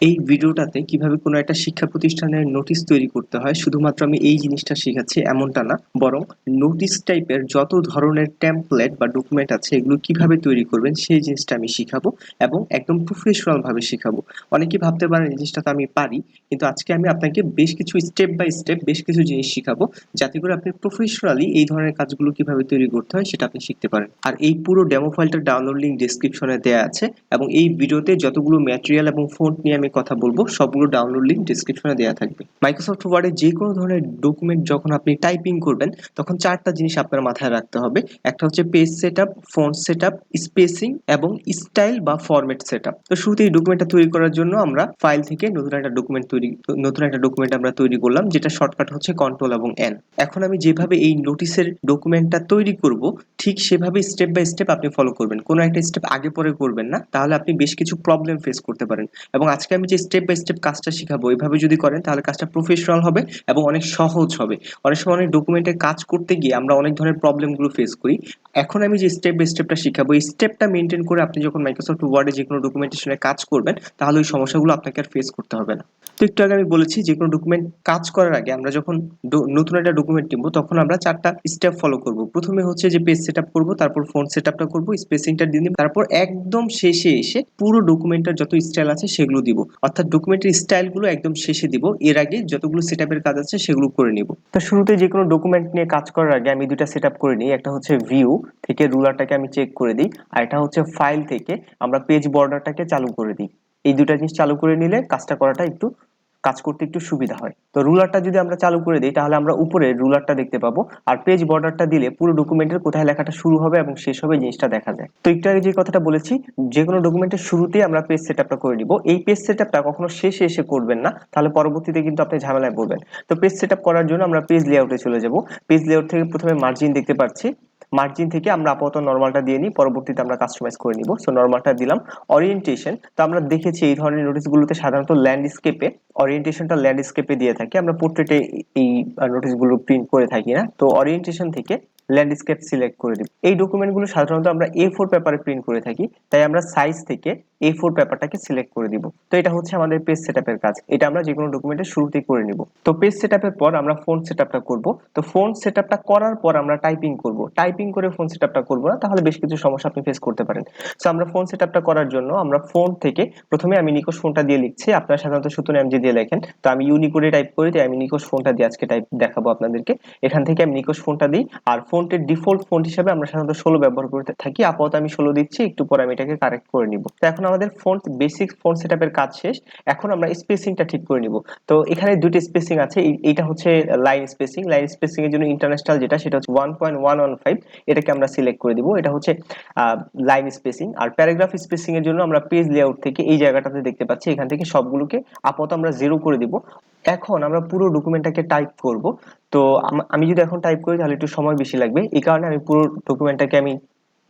এই ভিডিওটাতে কিভাবে কোনো একটা শিক্ষা প্রতিষ্ঠানের নোটিশ তৈরি করতে হয় শুধুমাত্র আমি এই জিনিসটা শেখাচ্ছি এমনটা না, বরং নোটিশ টাইপের যত ধরনের টেমপ্লেট বা ডকুমেন্ট আছে এগুলো কিভাবে তৈরি করবেন সেই জিনিসটা আমি শিখাবো এবং একদম প্রফেশনাল ভাবে শিখাবো। অনেকেই ভাবতে পারেন এই জিনিসটা তো আমি পারি, কিন্তু আজকে আমি আপনাকে বেশ কিছু স্টেপ বাই স্টেপ বেশ কিছু জিনিস শিখাবো যাতে করে আপনি প্রফেশনালি এই ধরনের কাজগুলো কিভাবে তৈরি করতে হয় সেটা আপনি শিখতে পারেন। আর এই পুরো ডেমো ফাইলটার ডাউনলোড লিংক ডেসক্রিপশনে দেওয়া আছে এবং এই ভিডিওতে যতগুলো ম্যাটেরিয়াল এবং ফন্ট নিয়ে আমি কথা বলবো সবগুলো ডাউনলোড লিংক ডেসক্রিপশনে দেওয়া থাকবে। মাইক্রোসফট ওয়ার্ডে যে কোনো ধরনের ডকুমেন্ট যখন আপনি টাইপিং করবেন তখন চারটা জিনিস আপনার মাথায় রাখতে হবে। একটা হচ্ছে page setup, font setup, spacing এবং স্টাইল বা ফরম্যাট সেটআপ। তো শুরুতে এই ডকুমেন্টটা তৈরি করার জন্য আমরা ফাইল থেকে নতুন একটা ডকুমেন্ট আমরা তৈরি করলাম, যেটা শর্টকাট হচ্ছে কন্ট্রোল এবং এন। এখন আমি যেভাবে এই নোটিশের ডকুমেন্টটা তৈরি করব ঠিক সেভাবে স্টেপ বাই স্টেপ আপনি ফলো করবেন, কোনো একটা স্টেপ আগে পরে করবেন না, তাহলে আপনি বেশ কিছু প্রবলেম ফেস করতে পারেন। এবং আজকে আমি যে স্টেপ বাই স্টেপ কাজটা শিখাবো এইভাবে যদি করেন তাহলে কাজটা প্রফেশনাল হবে এবং অনেক সহজ হবে। অনেক সময় অনেক ডকুমেন্টের কাজ করতে গিয়ে আমরা অনেক ধরনের প্রবলেমগুলো ফেস করি। এখন আমি যে স্টেপ বাই স্টেপটা শিখাবো এই স্টেপটা মেনটেন করে আপনি যখন মাইক্রোসফট ওয়ার্ডে যে কোনো ডকুমেন্টেশনে কাজ করবেন তাহলে ওই সমস্যাগুলো আপনাকে আর ফেস করতে হবে না। তো একটু আগে আমি বলেছি যে কোনো ডকুমেন্ট কাজ করার আগে আমরা যখন নতুন একটা ডকুমেন্ট নিব তখন আমরা চারটা স্টেপ ফলো করব। প্রথমে হচ্ছে যে পেজ সেটআপ করব, তারপর ফন্ট সেটআপটা করব, স্পেসিংটা দিয়ে দিব, তারপর একদম শেষে এসে পুরো ডকুমেন্টের যত স্টাইল আছে সেগুলো দিব। অর্থাৎ ডকুমেন্টের স্টাইলগুলো একদম শেষে দিব, এর আগে যতগুলো সেটআপের কাজ আছে সেগুলো করে নিব। তো শুরুতে যে কোনো ডকুমেন্ট নিয়ে কাজ করার আগে আমি দুইটা সেটআপ করে নিই। একটা হচ্ছে ভিউ থেকে রুলারটাকে আমি চেক করে দিই, আর এটা হচ্ছে ফাইল থেকে আমরা পেজ বর্ডারটাকে চালু করে দিই। এই দুটা জিনিস চালু করে নিলে কাজটা করাটা একটু কাজ করতে একটু সুবিধা হয়। তো রুলারটা যদি আমরা চালু করে দিই তাহলে আমরা উপরে রুলারটা দেখতে পাবো, আর পেজ বর্ডারটা দিলে পুরো ডকুমেন্টের কোথায় লেখাটা শুরু হবে এবং শেষ হবে জিনিসটা দেখা যায়। তো একটু আগে যে কথাটা বলেছি, যে কোনো ডকুমেন্টের শুরুতেই আমরা পেজ সেটআপটা করে নিব। এই পেজ সেটআপটা কখনো শেষে এসে করবেন না, তাহলে পরবর্তীতে কিন্তু আপনি ঝামেলায় পড়বেন। তো পেজ সেটআপ করার জন্য আমরা পেজ লেআউটে চলে যাব। পেজ লেআউট থেকে প্রথমে মার্জিন দেখতে পাচ্ছি, মার্জিন থেকে আমরা আপাতত নরমালটা দিয়ে নিই, পরবর্তীতে আমরা কাস্টমাইজ করে নিব। সো নরমালটা দিলাম। ওরিয়েন্টেশন, তো আমরা দেখেছি এই ধরনের নোটিশগুলোতে সাধারণত ল্যান্ডস্কেপে ওরিয়েন্টেশনটা ল্যান্ডস্কেপে দিয়ে থাকে, আমরা পোর্ট্রেটে এই নোটিশগুলো প্রিন্ট করে থাকি না। তো ওরিয়েন্টেশন থেকে ল্যান্ডস্কেপ সিলেক্ট করে দিব। এই ডকুমেন্টগুলো সাধারণত আমরা A4 পেপারে প্রিন্ট করে থাকি, তাই আমরা সাইজ থেকে A4 পেপারটাকে সিলেক্ট করে দিব। তো এটা হচ্ছে আমাদের পেজ সেটআপের কাজ, এটা আমরা যে কোনো ডকুমেন্টের শুরুতেই করে নিব। তো পেজ সেটআপের পর আমরা ফন্ট সেটআপটা করব। তো ফন্ট সেটআপটা করার পর আমরা টাইপিং করব, টাইপিং করে ফন্ট সেটআপটা করব না, তাহলে বেশ কিছু সমস্যা আপনি ফেস করতে পারেন। সো আমরা ফন্ট সেটআপটা করার জন্য আমরা ফন্ট থেকে প্রথমে আমি নিকোশ ফন্টটা দিয়ে লিখছি, আপনারা সাধারণত সুতোন এমজি দিয়ে লেখেন, তো আমি ইউনিকোডে টাইপ করি, তাই আমি নিকোশ ফন্টটা দিয়ে আজকে টাইপ দেখাবো আপনাদেরকে। এখান থেকে আমি নিকোশ ফন্টটা দিই, আর ফন্টের ডিফল্ট ফন্ট হিসেবে আমরা সাধারণত 16 ব্যবহার করে থাকি। আপাতত আমি 16 দিচ্ছি, একটু পরে আমি এটাকে কারেক্ট করে নিব। তো এখন আমাদের ফন্ট বেসিক ফন্ট সেটআপের কাজ শেষ। এখন আমরা স্পেসিংটা ঠিক করে নিব। তো এখানে দুটো স্পেসিং আছে, এইটা হচ্ছে লাইন স্পেসিং। লাইন স্পেসিং এর জন্য ইন্টারন্যাশনাল যেটা সেটা হচ্ছে 1.115, এটাকে আমরা সিলেক্ট করে দিব, এটা হচ্ছে লাইন স্পেসিং। আর প্যারাগ্রাফ স্পেসিং এর জন্য আমরা পেজ লেআউট থেকে এই জায়গাটাতে দেখতে পাচ্ছি, এখান থেকে সবগুলোকে আপাতত আমরা 0 করে দিব। এখন আমরা পুরো ডকুমেন্টটাকে টাইপ করব। তো আমি যদি এখন টাইপ করি তাহলে একটু সময় বেশি লাগবে, এই কারণে আমি পুরো ডকুমেন্টটাকে আমি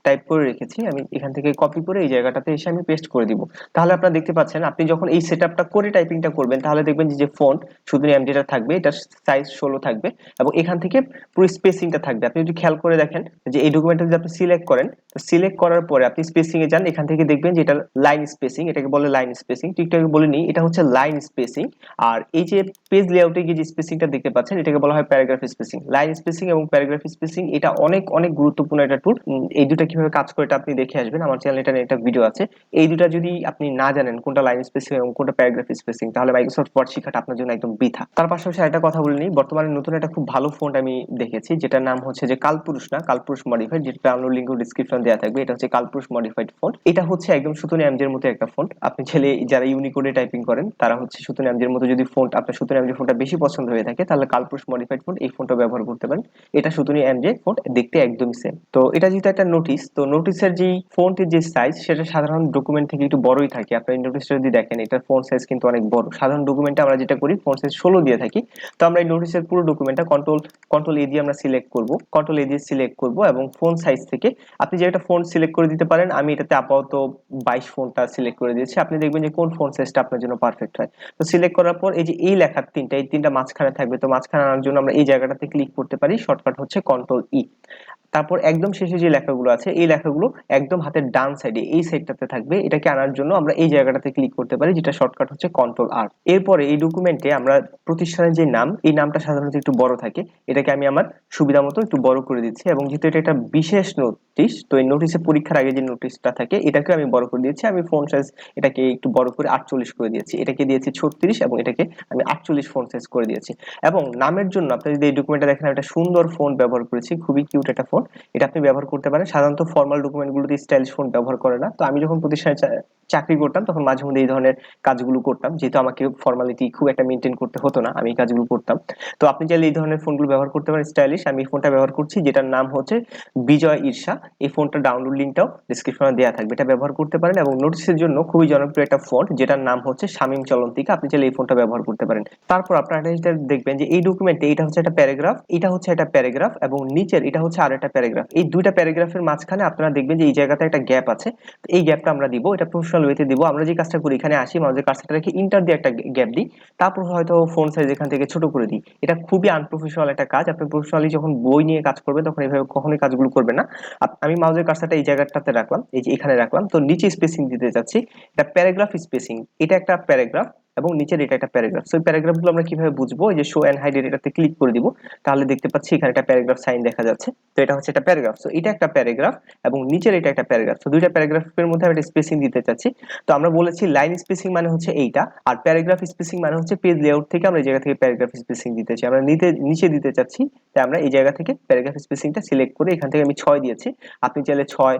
টাইপ করে রেখেছি, আমি এখান থেকে কপি করে এই জায়গাটাতে এসে আমি পেস্ট করে দিব। তাহলে আপনারা দেখতে পাচ্ছেন, আপনি যখন এই সেটআপটা করে টাইপিংটা করবেন তাহলে দেখবেন যে ফন্ট শুধু এমডিটা থাকবে, এটা সাইজ 16 থাকবে এবং এখান থেকে পুরো স্পেসিংটা থাকবে। আপনি যদি খেয়াল করে দেখেন যে এই ডকুমেন্টটা যদি আপনি সিলেক্ট করেন, তো সিলেক্ট করার পরে আপনি স্পেসিং এ যান, এখান থেকে দেখবেন যে এটা লাইন স্পেসিং, এটাকে বলে লাইন স্পেসিং। ঠিকঠাক বলে নিই, এটা হচ্ছে লাইন স্পেসিং। আর এই যে পেজ লেআউটে গিয়ে যে স্পেসিংটা দেখতে পাচ্ছেন এটাকে বলা হয় প্যারাগ্রাফ স্পেসিং। লাইন স্পেসিং এবং প্যারাগ্রাফ স্পেসিং এটা অনেক অনেক গুরুত্বপূর্ণ একটা টুল। এই দুটো কিভাবে কাজ করে এটা আপনি দেখে আসবেন, আমার চ্যানেলে এটা নিয়ে একটা ভিডিও আছে। এই দুটো যদি আপনি না জানেন কোনটা লাইন স্পেসিং এবং কোনটা প্যারাগ্রাফ স্পেসিং, তাহলে মাইক্রোসফট ওয়ার্ড শেখাটা আপনার জন্য একদম বৃথা। তার পাশাপাশি একটা কথা বলে নিই, বর্তমানে নতুন একটা খুব ভালো ফন্ট আমি দেখেছি, যেটার নাম হচ্ছে যে কালপুরুষ, না কালপুরুষ মডিফাইড, যেটা ডাউনলোড লিংক ডেসক্রিপশন দেওয়া থাকবে। এটা হচ্ছে কালপুরুষ মডিফাইড ফন্ট। এটা হচ্ছে একদম সুতোন এমজের মতো একটা ফন্ট। আপনি ছেলে যারা ইউনিকোডে টাইপিং করেন তারা হচ্ছে সুতোন এমজের মতো, যদি ফন্ট আপনার সুতোন এমজে ফন্টটা বেশি পছন্দ হয়ে থাকে তাহলে কালপুরুষ মডিফাইড ফন্ট এই ফন্টটা ব্যবহার করতে পারেন। এটা সুতোনি এমজে ফন্ট, দেখতে একদমই সেম। তো এটা যেহেতু একটা নোটিশ, তো নোটিশের যে ফন্টের যে সাইজ সেটা সাধারণ ডকুমেন্ট থেকে একটু বড়ই থাকে। আপনি নোটিশটা যদি দেখেন এটার ফন্ট সাইজ কিন্তু অনেক বড়। সাধারণ ডকুমেন্টে আমরা যেটা করি ফন্ট সাইজ 16 দিয়ে থাকি। তো আমরা এই নোটিশের পুরো ডকুমেন্টটা কন্ট্রোল এ দিয়ে আমরা সিলেক্ট করব, কন্ট্রোল এ দিয়ে সিলেক্ট করব এবং ফন্ট সাইজ থেকে আপনি যে একটা ফন্ট সিলেক্ট করে দিতে পারেন। আমি এটাতে আপাতত 22 ফন্টটা সিলেক্ট করে দিয়েছি, আপনি দেখবেন যে কোন ফন্ট সাইজটা আপনার জন্য পারফেক্ট হয়। তো সিলেক্ট করার পর এই যে এই লেখার এই তিনটা মাঝখানে থাকবে, তো মাঝখানে আনার জন্য আমরা এই জায়গাটাতে ক্লিক করতে পারি, শর্টকাট হচ্ছে কন্ট্রোল ই। তারপর একদম শেষে যে লেখাগুলো আছে এই লেখাগুলো একদম হাতের ডান সাইডে এই সাইডটাতে থাকবে। এটাকে আনার জন্য আমরা এই জায়গাটাতে ক্লিক করতে পারি, যেটা শর্টকাট হচ্ছে কন্ট্রোল আর। এরপরে এই ডকুমেন্টে আমরা প্রতিষ্ঠানের যে নাম, এই নামটা সাধারণত একটু বড় থাকে, এটাকে আমি আমার সুবিধা মতো একটু বড় করে দিচ্ছি। এবং যেহেতু এটা একটা বিশেষ নোটিশ, তো এই নোটিশে পরীক্ষার আগে যে নোটিশটা থাকে এটাকে আমি বড় করে দিয়েছি। আমি ফন্ট সাইজ এটাকে একটু বড় করে 48 করে দিয়েছি, এটাকে দিয়েছি 36 এবং এটাকে আমি 48 ফন্ট সাইজ করে দিয়েছি। এবং নামের জন্য আপনি যদি এই ডকুমেন্টটা দেখেন, একটা সুন্দর ফন্ট ব্যবহার করেছি, খুবই কিউট একটা ফন্ট, এটা আপনি ব্যবহার করতে পারেন। সাধারণত ফর্মাল ডকুমেন্টগুলোতে স্টাইলিশ ফন্ট ব্যবহার করে না। তো আমি যখন প্রতিষ্ঠানে চাকরি করতাম তখন মাঝে মধ্যে এই ধরনের কাজগুলো করতাম, যেহেতু আমাকে ফর্মালিটি খুব একটা মেনটেন করতে হতো না, আমি এই কাজগুলো করতাম। তো আপনি চাইলে এই ধরনের ফোনগুলো ব্যবহার করতে পারেন স্টাইলিশ। আমি এই ফোনটা ব্যবহার করছি, যেটার নাম হচ্ছে বিজয় ঈর্ষা। এই ফোনটার ডাউনলোড লিঙ্কটাও ডিসক্রিপশনে দেওয়া থাকবে, এটা ব্যবহার করতে পারেন। এবং নোটিশের জন্য খুবই জনপ্রিয় একটা ফন্ট, যেটার নাম হচ্ছে শামীম চলন্তিকা, আপনি চাইলে এই ফোনটা ব্যবহার করতে পারেন। তারপর আপনারা এটা দেখবেন যে এই ডকুমেন্টে এটা হচ্ছে একটা প্যারাগ্রাফ, এটা হচ্ছে একটা প্যারাগ্রাফ, এবং নিচের এটা হচ্ছে আরেকটা প্যারাগ্রাফ। এই দুইটা প্যারাগ্রাফের মাঝখানে আপনারা দেখবেন যে এই জায়গাতে একটা গ্যাপ আছে। তো এই গ্যাপটা আমরা দিব, এটা প্রফেশনাল ওয়েতে দিব। আমরা যে কাজটা করি, এখানে আসি, মাউসের কার্সারটা রেখে ইন্টার দিয়ে একটা গ্যাপ দিই, তারপর হয়তো ফোন সাইজ এখান থেকে ছোট করে দিই। এটা খুবই আনপ্রফেশনাল একটা কাজ। আপনি প্রফেশনালি যখন বই নিয়ে কাজ করবেন তখন এভাবে কখনোই কাজগুলো করবেন না। আমি মাউসের কার্সারটা এই জায়গাটাতে রাখলাম, এই যে এখানে রাখলাম, তো নিচে স্পেসিং দিতে যাচ্ছি, এটা প্যারাগ্রাফ স্পেসিং, এটা একটা প্যারাগ্রাফ এবং নিচের এটা একটা প্যারাগ্রাফ। সো এই প্যারাগ্রাফগুলো আমরা কিভাবে বুঝবো, এই যে শো এন্ড হাইড এটাতে ক্লিক করে দিব, তাহলে দেখতে পাচ্ছি এখানে একটা প্যারাগ্রাফ সাইন দেখা যাচ্ছে। তো এটা হচ্ছে একটা প্যারাগ্রাফ। সো এটা একটা প্যারাগ্রাফ এবং নিচের এটা একটা প্যারাগ্রাফ। তো দুইটা প্যারাগ্রাফের মধ্যে আমি একটা স্পেসিং দিতে চাচ্ছি। তো আমরা বলেছি লাইন স্পেসিং মানে হচ্ছে এইটা, আর প্যারাগ্রাফ স্পেসিং মানে হচ্ছে পেজ লেআউট থেকে আমরা এই জায়গা থেকে প্যারাগ্রাফ স্পেসিং দিতে চাই, আমরা নিচে দিতে চাচ্ছি। তাই আমরা এই জায়গা থেকে প্যারাগ্রাফ স্পেসিংটা সিলেক্ট করে এখান থেকে আমি 6 দিয়েছি। আপনি চাইলে 6,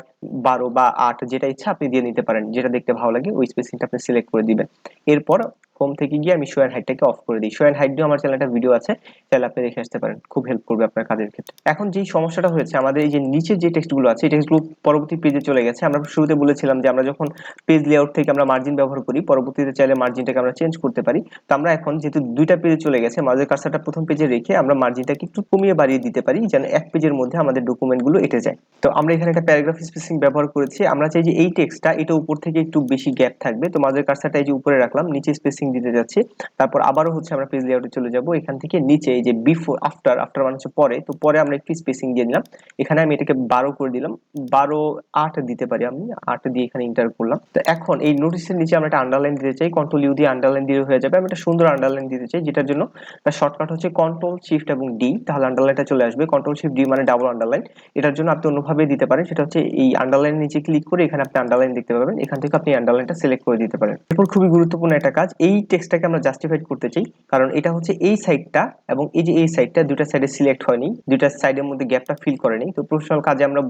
12 বা 8 যেটা ইচ্ছা আপনি দিয়ে নিতে পারেন, যেটা দেখতে ভালো লাগে ওই স্পেসিংটা আপনি সিলেক্ট করে দিবেন। এরপর হোম থেকে গিয়ে আমি শো এন্ড হাইডটাকে অফ করে দিই। শো এন্ড হাইড নিয়ে আমার চ্যানেলে একটা ভিডিও আছে, চাইলে আপনি দেখে আসতে পারেন, খুব হেল্প করবে আপনার কাজের ক্ষেত্রে। এখন যেই সমস্যাটা হয়েছে, আমাদের এই যে নিচে যে টেক্সটগুলো আছে এই টেক্সটগুলো পরবর্তী পেজে চলে গেছে। আমরা শুরুতে বলেছিলাম যে আমরা যখন পেজ লেআউট থেকে আমরা মার্জিন ব্যবহার করি, পরবর্তীতে চাইলে মার্জিনটাকে আমরা চেঞ্জ করতে পারি। তো আমরা এখন যেহেতু দুইটা পেজে চলে গেছে, মাউসের কার্সারটা প্রথম পেজে রেখে আমরা মার্জিনটাকে একটু কমিয়ে বাড়িয়ে দিতে পারি, যেন এক পেজের মধ্যে আমাদের ডকুমেন্টগুলো এঁটে যায়। তো আমরা এখানে একটা প্যারাগ্রাফ স্পেসিং ব্যবহার করেছি। আমরা চাই যে এই টেক্সটটা এটা উপর থেকে একটু বেশি গ্যাপ থাকবে। তো মাউসের কার্সারটা এই যে উপরে রাখলাম, নিচে স্পেসিং দিতে যাচ্ছি। তারপর আবারও হচ্ছে আমরা পেজ লেআউটে চলে যাব, এখান থেকে নিচে এই যে বিফোর, আফটার, আফটার মানে হচ্ছে পরে, তো পরে আমরা একটু স্পেসিং দিয়ে দিলাম। এখানে আমি এটাকে 12 করে দিলাম, 12, 8 দিতে পারি, আমি 8 দিয়ে এখানে এন্টার করলাম। তো এখন এই নোটিশের নিচে আমরা একটা আন্ডারলাইন দিতে চাই, কন্ট্রোল ইউ দিয়ে আন্ডারলাইন দিয়ে হয়ে যাবে। আমি একটা সুন্দর আন্ডারলাইন দিতে চাই, যেটার জন্য তার শর্টকাট হচ্ছে কন্ট্রোল শিফট এবং ডি, তাহলে আন্ডারলাইনটা চলে আসবে। কন্ট্রোল শিফট ডি মানে ডাবল আন্ডারলাইন। এটার জন্য আপনি অন্যভাবে দিতে পারেন, সেটা হচ্ছে এই আন্ডারলাইনের নিচে ক্লিক করে এখানে আপনি আন্ডারলাইন দেখতে পাবেন, এখান থেকে আপনি আন্ডারলাইনটা সিলেক্ট করে দিতে পারেন। এরপর খুবই গুরুত্বপূর্ণ একটা কাজ, এই টেক্সটটাকে আমরা জাস্টিফাইড করতে চাই, কারণ এটা হচ্ছে এই সাইডটা এবং এই যে এই সাইডটা দুইটা সাইডে সিলেক্ট হয়নি, দুইটা সাইডের মধ্যে গ্যাপটা ফিল করেনি। তো প্রফেশনাল কাজে আমরা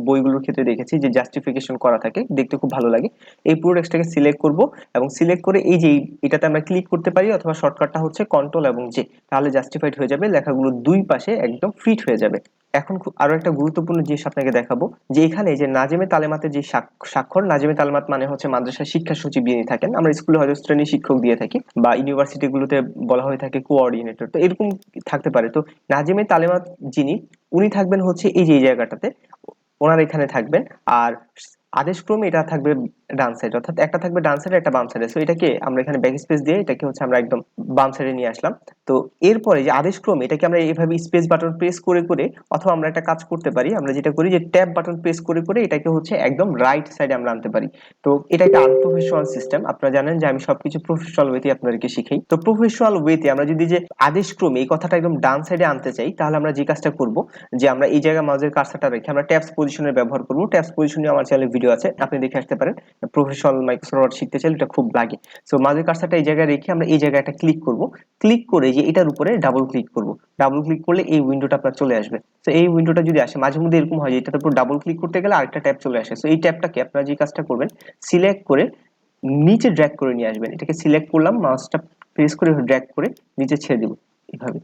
বইগুলোর ক্ষেত্রে দেখেছি যে জাস্টিফিকেশন করা থাকে, দেখতে খুব ভালো লাগে। এই পুরো টেক্সটটাকে সিলেক্ট করব এবং সিলেক্ট করে এই যে এটাতে আমরা ক্লিক করতে পারি, অথবা শর্টকাটটা হচ্ছে কন্ট্রোল এবং জে, তাহলে জাস্টিফাইড হয়ে যাবে, লেখাগুলো দুই পাশে একদম ফিট হয়ে যাবে। এখন আরো একটা গুরুত্বপূর্ণ জিনিস আপনাকে দেখাবো, যে এখানে যে নাজেমে তালেমাতের যে স্বাক্ষর, নাজেমে তালেমাত মানে হচ্ছে মাদ্রাসার শিক্ষা সচিব যিনি থাকেন, আমরা স্কুলে হয়তো শ্রেণী শিক্ষক দিয়ে থাকি বা ইউনিভার্সিটি গুলোতে বলা হয়ে থাকে কোঅর্ডিনেটর, তো এরকম থাকতে পারে। তো নাজেমে তালেমাত যিনি, উনি থাকবেন হচ্ছে এই যে এই জায়গাটাতে, ওনার এখানে থাকবেন। আর আদেশক্রমে এটা থাকবে ডান সাইড, অর্থাৎ একটা থাকবে ডান সাইডে একটা বাম সাইডে। সো এটাকে আমরা এখানে ব্যাক স্পেস দিয়ে এটাকে হচ্ছে আমরা একদম বাম সাইডে নিয়ে আসলাম। তো এরপরে যে আদেশক্রমে এটাকে আমরা এইভাবে স্পেস বাটন প্রেস করে করে, অথবা আমরা একটা কাজ করতে পারি, আমরা যেটা করি যে ট্যাব বাটন প্রেস করে করে এটাকে হচ্ছে একদম রাইট সাইডে আমরা আনতে পারি। তো এটা একটা আনপ্রফেশনাল সিস্টেম, আপনারা জানেন যে আমি সবকিছু প্রফেশনাল ওয়েতে আপনাদেরকে শিখাই। তো প্রফেশনাল ওয়েতে আমরা যদি যে আদেশক্রমে এই কথাটা একদম ডান সাইডে আনতে চাই, তাহলে আমরা যে কাজটা করব, যে আমরা এই জায়গায় মাউসের কার্সারটা রেখে আমরা ট্যাবস পজিশনের ব্যবহার করব। ট্যাবস পজিশনে আমার চ্যানেলে ভিডিও আছে, আপনি দেখে আসতে পারেন। প্রফেশনাল মাইক্রোসফট ওয়ার্ড শিখতে চাইলে এটা খুব লাগে। সো মাউসের কার্সারটা এই জায়গায় রেখে আমরা এই জায়গায় একটা ক্লিক করব, ক্লিক করে যে এটার উপরে ডাবল ক্লিক করব। ডাবল ক্লিক করলে এই উইন্ডোটা আপনার চলে আসবে। তো এই উইন্ডোটা যদি আসে, মাঝে মধ্যে এরকম হয় যে এটার উপর ডাবল ক্লিক করতে গেলে আরেকটা ট্যাব চলে আসে। সো এই ট্যাবটাকে আপনারা যে কাজটা করবেন, সিলেক্ট করে নিচে ড্র্যাগ করে নিয়ে আসবেন। এটাকে সিলেক্ট করলাম, মাউসটা প্রেস করে ড্র্যাগ করে নিচে ছেড়ে দিব এভাবে।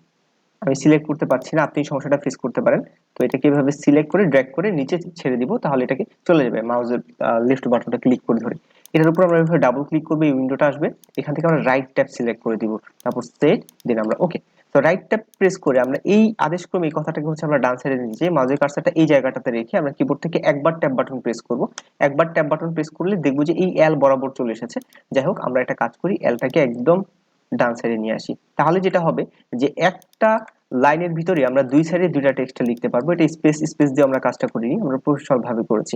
আমি সিলেক্ট করতে পারছি না, আপনি সমস্যাটা ফেস করতে পারেন। তো এটাকে এভাবে সিলেক্ট করে ড্র্যাগ করে নিচে ছেড়ে দিব, তাহলে এটাকে চলে যাবে মাউসের লেফট বাটনটা ক্লিক করে ধরে। এটার উপর আমরা এভাবে ডাবল ক্লিক করব, এই উইন্ডোটা আসবে। এখান থেকে আমরা রাইট ট্যাব সিলেক্ট করে দিব, তারপর সেট, দেন আমরা ওকে। তো রাইট ট্যাব প্রেস করে আমরা এই আদেশক্রমে এই কথাটাকে হচ্ছে আমরা ডান সাইডে নিয়ে যাই, মাউসের কার্সারটা এই জায়গাটাতে রেখে আমরা কিবোর্ড থেকে একবার ট্যাব বাটন প্রেস করব। একবার ট্যাব বাটন প্রেস করলে দেখবো যে এই এল বরাবর চলে এসেছে। যাই হোক, আমরা একটা কাজ করি, এলটাকে একদম ডান সাইডে নিয়ে আসি। তাহলে যেটা হবে যে একটা লাইনের ভিতরে আমরা দুই সাইডে দুইটা টেক্সট লিখতে পারবো। এটা স্পেস স্পেস দিয়ে আমরা কাজটা করিনি, আমরা প্রফেশনাল ভাবে করেছি।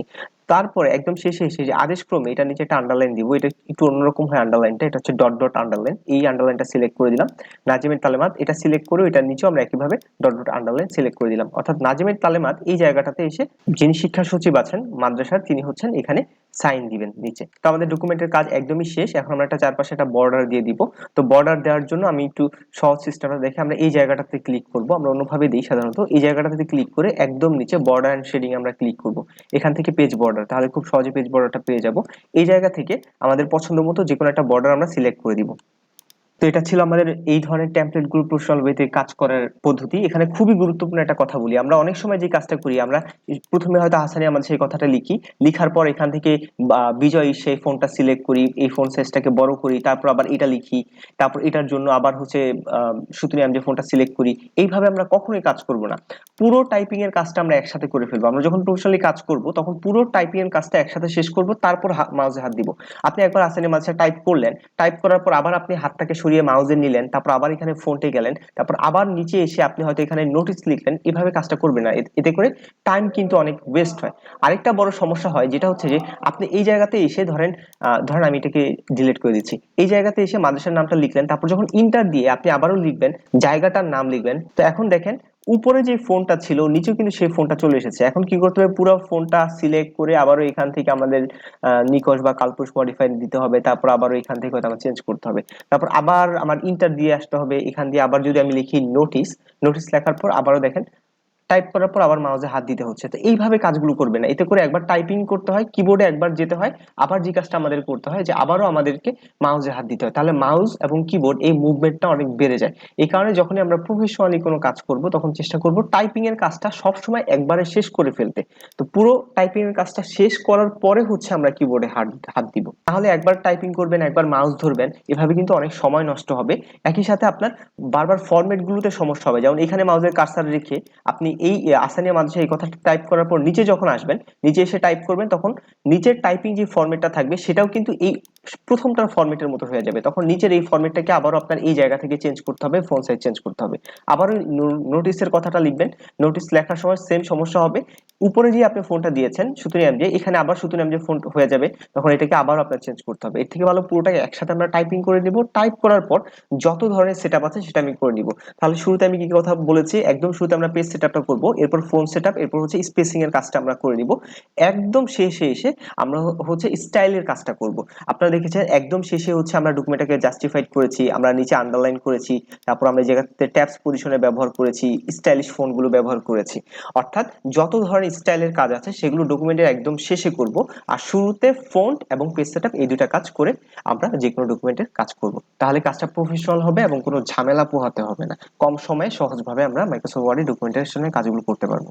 তারপরে একদম শেষে এসে যে আদেশক্রমে এটা নিচে একটা আন্ডারলাইন দিব, এটা একটু অন্যরকম হয় আন্ডারলাইনটা, এটা হচ্ছে ডট ডট আন্ডারলাইন। এই আন্ডারলাইনটা সিলেক্ট করে দিলাম। নাজিমের তালেমাত এটা সিলেক্ট করে এটার নিচেও আমরা একইভাবে ডট ডট আন্ডারলাইন সিলেক্ট করে দিলাম। অর্থাৎ নাজিমের তালেমাত এই জায়গাটাতে এসে যিনি শিক্ষা সচিব আছেন মাদ্রাসার তিনি হচ্ছেন এখানে সাইন দিবেন নিচে। তো আমাদের ডকুমেন্টের কাজ একদমই শেষ। এখন আমরা একটা চারপাশে একটা বর্ডার দিয়ে দিব। তো বর্ডার দেওয়ার জন্য আমি একটু সহজ সিস্টেমটা দেখে আমরা এই জায়গাটাতে ক্লিক করব। আমরা অন্যভাবে দিই সাধারণত। এই জায়গাটাতে ক্লিক করে একদম নিচে বর্ডার এন্ড শেডিং আমরা ক্লিক করব। এখান থেকে পেজ বর্ডার, তাহলে খুব সহজে পেজ বর্ডারটা পেয়ে যাব। এই জায়গা থেকে আমাদের পছন্দ মতো যে কোনো একটা বর্ডার আমরা সিলেক্ট করে দিব। তো এটা ছিল আমাদের এই ধরনের টেমপ্লেট গুলো প্রফেশনাল ওয়েতে কাজ করার পদ্ধতি। এখানে খুবই গুরুত্বপূর্ণ একটা কথা বলি, আমরা অনেক সময় যে কাজটা করি, আমরা প্রথমে হয়তো হাসানিয়া মাঝে সেই কথাটা লিখি, লিখার পর এখান থেকে বিজয় সেই ফোনটা সিলেক্ট করি, এই ফোন সাইজটাকে বড় করি, তারপর আবার এটা লিখি, তারপর এটার জন্য আবার হচ্ছে সুতরাং আমি যে ফোনটা সিলেক্ট করি। এইভাবে আমরা কখনোই কাজ করব না। পুরো টাইপিং এর কাজটা আমরা একসাথে করে ফেলবো। আমরা যখন প্রফেশনালি কাজ করব তখন পুরো টাইপিং এর কাজটা একসাথে শেষ করব, তারপর মাউসে হাত দিব। আপনি একবার হাসানিয়া মাঝে টাইপ করলেন, টাইপ করার পর আবার আপনি হাতটাকে সরিয়ে মাউসে নিলেন, তারপর আবার এখানে ফন্টে গেলেন, তারপর আবার নিচে এসে আপনি হয়তো এখানে নোটিস লিখলেন, এভাবে কাজটা করবেন না। এতে করে টাইম কিন্তু অনেক ওয়েস্ট হয়। আরেকটা বড় সমস্যা হয় যেটা হচ্ছে যে আপনি এই জায়গাতে এসে ধরেন ধরেন আমি এটাকে ডিলিট করে দিচ্ছি, এই জায়গাতে এসে মাদ্রাসার নামটা লিখলেন, তারপর যখন ইন্টার দিয়ে আপনি আবারও লিখবেন, জায়গাটার নাম লিখবেন, তো এখন দেখেন উপরে যে ফোনটা ছিল নিচেও কিন্তু সেই ফোনটা চলে এসেছে। এখন কি করতে হবে, পুরো ফোনটা সিলেক্ট করে আবারও এখান থেকে আমাদের নিকশ বা কালপুষ মডিফাই দিতে হবে, তারপর আবারও এখান থেকে হয়তো আমার চেঞ্জ করতে হবে, তারপর আবার আমার ইন্টার দিয়ে আসতে হবে, এখান দিয়ে আবার যদি আমি লিখি নোটিস, নোটিস লেখার পর আবারও দেখেন টাইপ করার পর আবার মাউসে হাত দিতে হচ্ছে। তো এইভাবে কাজগুলো করবে না, এতে করে একবার টাইপিং করতে হয়, কিবোর্ডে একবার যেতে হয়, আবার যে কাজটা আমাদের করতে হয় যে আবারও আমাদেরকে মাউসে হাত দিতে হয়, তাহলে মাউস এবং কিবোর্ড এই মুভমেন্টটা অনেক বেড়ে যায়। এই কারণে যখনই আমরা প্রফেশনালি কোনো কাজ করব তখন চেষ্টা করব টাইপিং এর কাজটা সবসময় একবারে শেষ করে ফেলতে। তো পুরো টাইপিং এর কাজটা শেষ করার পরে হচ্ছে আমরা কিবোর্ডে হাত হাত দিব। তাহলে একবার টাইপিং করবেন, একবার মাউস ধরবেন, এভাবে কিন্তু অনেক সময় নষ্ট হবে। একই সাথে আপনার বারবার ফরম্যাট গুলোতে সমস্যা হবে। যেমন এখানে মাউসের কার্সার রেখে আপনি এই আসানিয়া মাদ্রাসা এই কথাটা টাইপ করার পর নিচে যখন আসবেন, নিচে এসে টাইপ করবেন, তখন নিচের টাইপিং যে ফরম্যাটটা থাকবে সেটাও কিন্তু এই প্রথমটার ফরম্যাটের মতো হয়ে যাবে। তখন নিচের এই ফরম্যাটটাকে আবারও আপনার এই জায়গা থেকে চেঞ্জ করতে হবে, ফন্ট সাইজ চেঞ্জ করতে হবে। আবারও নোটিসের কথাটা লিখবেন, নোটিস লেখার সময় সেম সমস্যা হবে। উপরে যে আপনি ফোনটা দিয়েছেন সুতরাং এমজে, এখানে আবার সুতরাং এমজে ফোন হয়ে যাবে, তখন এটাকে আবার আপনার চেঞ্জ করতে হবে। এর থেকে ভালো পুরোটাকে একসাথে আমরা টাইপিং করে নিব। টাইপ করার পর যত ধরনের সেটআপ আছে সেটা আমি করে নিব। তাহলে শুরুতে আমি কি কি কথা বলেছি, একদম শুরুতে আমরা পেজ সেটআপটা করব, এরপর ফোন সেটআপ, এরপর হচ্ছে স্পেসিং এর কাজটা আমরা করে নিব। একদম শেষে এসে আমরা হচ্ছে স্টাইলের কাজটা করব। আপনারা দেখেছেন একদম শেষে হচ্ছে আমরা ডকুমেন্টটাকে জাস্টিফাইড করেছি, আমরা নিচে আন্ডারলাইন করেছি, তারপর আমরা এই জায়গাতে ট্যাবস পজিশনে ব্যবহার করেছি, স্টাইলিশ ফন্টগুলো ব্যবহার করেছি। অর্থাৎ যত ধরনের স্টাইলের কাজ আছে সেগুলো ডকুমেন্টের একদম শেষে করব, আর শুরুতে ফন্ট এবং পেজ সেটআপ এই দুইটা কাজ করে আমরা যে কোনো ডকুমেন্টের কাজ করব। তাহলে কাজটা প্রফেশনাল হবে এবং কোনো ঝামেলা পোহাতে হবে না। কম সময়ে সহজভাবে আমরা মাইক্রোসফট ওয়ার্ডে ডকুমেন্টেশনের কাজগুলো করতে পারবো।